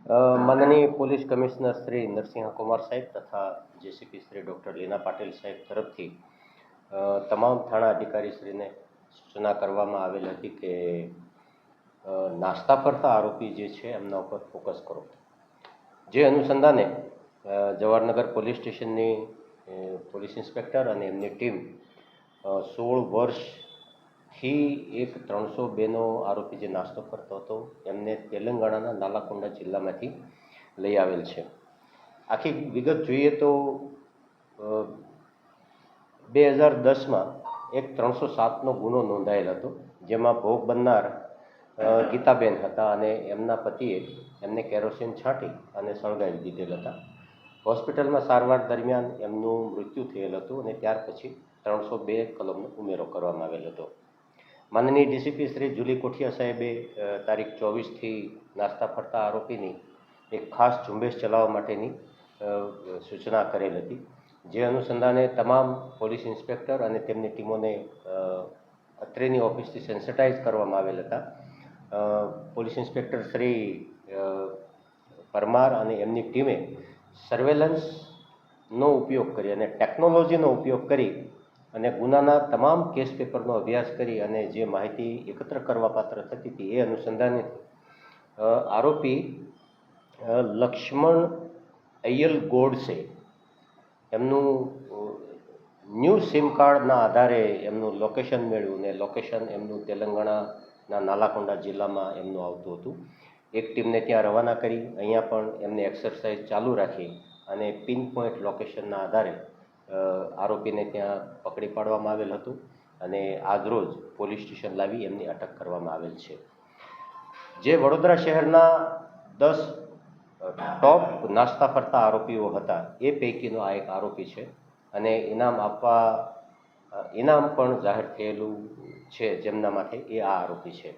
માનનીય police commissioner Shri Narsinh Kumar સાહેબ તથા જેસીપી શ્રી ડૉક્ટર લીના પાટીલ સાહેબ તરફથી તમામ થાણા અધિકારીશ્રીને સૂચના કરવામાં આવેલ હતી કે નાસ્તા ફરતા આરોપી જે છે એમના ઉપર ફોકસ કરો. જે અનુસંધાને જવાહરનગર પોલીસ સ્ટેશનની પોલીસ ઇન્સ્પેક્ટર અને એમની ટીમ 16 વર્ષથી એક 302નો આરોપી જે નાસ્તો કરતો હતો એમને તેલંગાણાના નાલાકોંડા જિલ્લામાંથી લઈ આવેલ છે. આખી વિગત જોઈએ તો 2010માં એક 307નો ગુનો નોંધાયેલ હતો, જેમાં ભોગ બનનાર ગીતાબેન હતા અને એમના પતિએ એમને કેરોસીન છાંટી અને સળગાવી દીધેલ હતા. હોસ્પિટલમાં સારવાર દરમિયાન એમનું મૃત્યુ થયેલ હતું અને ત્યાર પછી 302 કલમનો ઉમેરો કરવામાં આવેલ હતો. માનનીય ડીસીપી શ્રી જુલી કોઠિયા સાહેબે તારીખ 24થી નાસ્તા ફરતા આરોપીની એક ખાસ ઝુંબેશ ચલાવવા માટેની સૂચના કરેલ હતી. જે અનુસંધાને તમામ પોલીસ ઇન્સ્પેક્ટર અને તેમની ટીમોને અત્રેની ઓફિસથી સેન્સિટાઇઝ કરવામાં આવેલ હતા. પોલીસ ઇન્સ્પેક્ટર શ્રી પરમાર અને એમની ટીમે સર્વેલન્સનો ઉપયોગ કરી અને ટેકનોલોજીનો ઉપયોગ કરી અને ગુનાના તમામ કેસ પેપરનો અભ્યાસ કરી અને જે માહિતી એકત્ર કરવા પાત્ર થતી હતી એ અનુસંધાને આરોપી લક્ષ્મણ અય્યલ ગોડસે એમનું ન્યૂ સિમ કાર્ડના આધારે એમનું લોકેશન મેળવ્યું ને લોકેશન એમનું તેલંગાણાના નાલાકોંડા જિલ્લામાં એમનું આવતું હતું. એક ટીમને ત્યાં રવાના કરી અહીંયા પણ એમને એક્સરસાઇઝ ચાલુ રાખી અને પિન પોઈન્ટ લોકેશનના આધારે આરોપીને ત્યાં પકડી પાડવામાં આવેલ હતું અને આજરોજ પોલીસ સ્ટેશન લાવી એમની અટક કરવામાં આવેલ છે. જે વડોદરા શહેરના 10 ટોપ નાસ્તા ફરતા આરોપીઓ હતા એ પૈકીનો આ એક આરોપી છે અને ઇનામ પણ જાહેર થયેલું છે જેમના માટે એ આ આરોપી છે.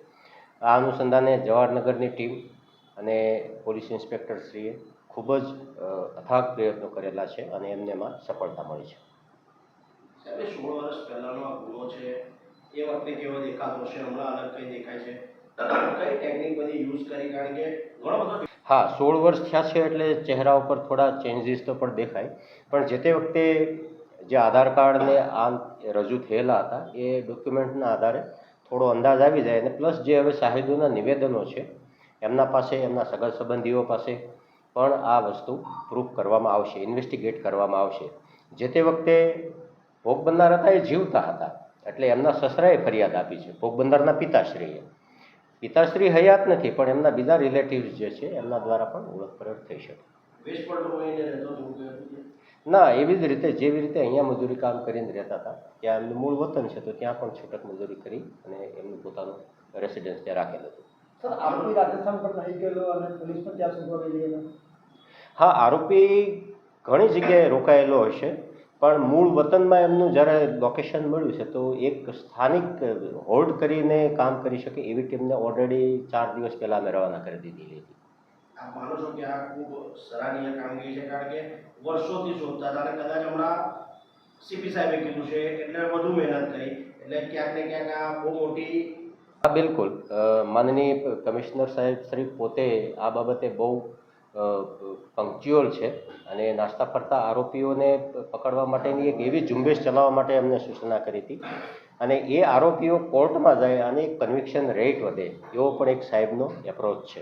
આ અનુસંધાને જવાહરનગરની ટીમ અને પોલીસ ઇન્સ્પેક્ટરશ્રીએ ખૂબ જ અથાગ પ્રયત્નો કરેલા છે અને એમને એમાં સફળતા મળી છે. સાહેબ, 16 વર્ષ પહેલાનો આ ગુનો છે, એ વખતે કેવો દેખાતો છે, હમણાં અલગ કઈ દેખાય છે? કઈ ટેકનિક બધી યુઝ કરી? કારણ કે ઘણો બધો હા, 16 વર્ષ થયા છે એટલે ચહેરા ઉપર થોડા ચેન્જીસ તો પણ દેખાય, પણ જે તે વખતે જે આધાર કાર્ડને આ રજૂ થયેલા હતા એ ડોક્યુમેન્ટના આધારે થોડો અંદાજ આવી જાય અને પ્લસ જે હવે સાહિદોના નિવેદનો છે એમના પાસે, એમના સગા સંબંધીઓ પાસે પણ આ વસ્તુ પ્રૂફ કરવામાં આવશે, ઇન્વેસ્ટિગેટ કરવામાં આવશે. જે તે વખતે ભોગ બનનાર હતા એ જીવતા હતા એટલે એમના સસરાએ ફરિયાદ આપી છે, ભોગ બનનારના પિતાશ્રીએ. પિતાશ્રી હયાત નથી પણ એમના બીજા રિલેટિવ્સ જે છે એમના દ્વારા પણ ઓળખપરખ થઈ શકે. ના, એવી જ રીતે જેવી રીતે અહીંયા મજૂરી કામ કરીને રહેતા હતા ત્યાં એમનું મૂળ વતન છે તો ત્યાં પણ છૂટક મજૂરી કરી અને એમનું પોતાનું રેસિડન્સ ત્યાં રાખેલ હતું. હા, આરોપી ઘણી જગ્યાએ રોકાયેલો હશે પણ મૂળ વતનમાં એમનું જ્યારે લોકેશન મળ્યું છે તો એક સ્થાનિક હોલ્ડ કરીને કામ કરી શકે એવી ટીમને ઓલરેડી 4 દિવસ પહેલાં અમે રવાના કરી દીધી હતી. આપ માનો છો કે આ ખૂબ સરાહનીય કામગીરી છે, કારણ કે વર્ષોથી શોધતા હતા અને કદાચ હમણાં સીપી સાહેબે કીધું છે એટલે વધુ મહેનત કરી, એટલે ક્યાંક ને ક્યાંક આ બહુ મોટી. હા, બિલકુલ. માનનીય કમિશનર સાહેબ શ્રી પોતે આ બાબતે બહુ પંક્ચ્યુઅલ છે અને નાસ્તા ફરતા આરોપીઓને પકડવા માટેની એક એવી ઝુંબેશ ચલાવવા માટે એમને સૂચના કરી હતી અને એ આરોપીઓ કોર્ટમાં જાય અને કન્વિક્શન રેટ વધે એવો પણ એક સાહેબનો એપ્રોચ છે.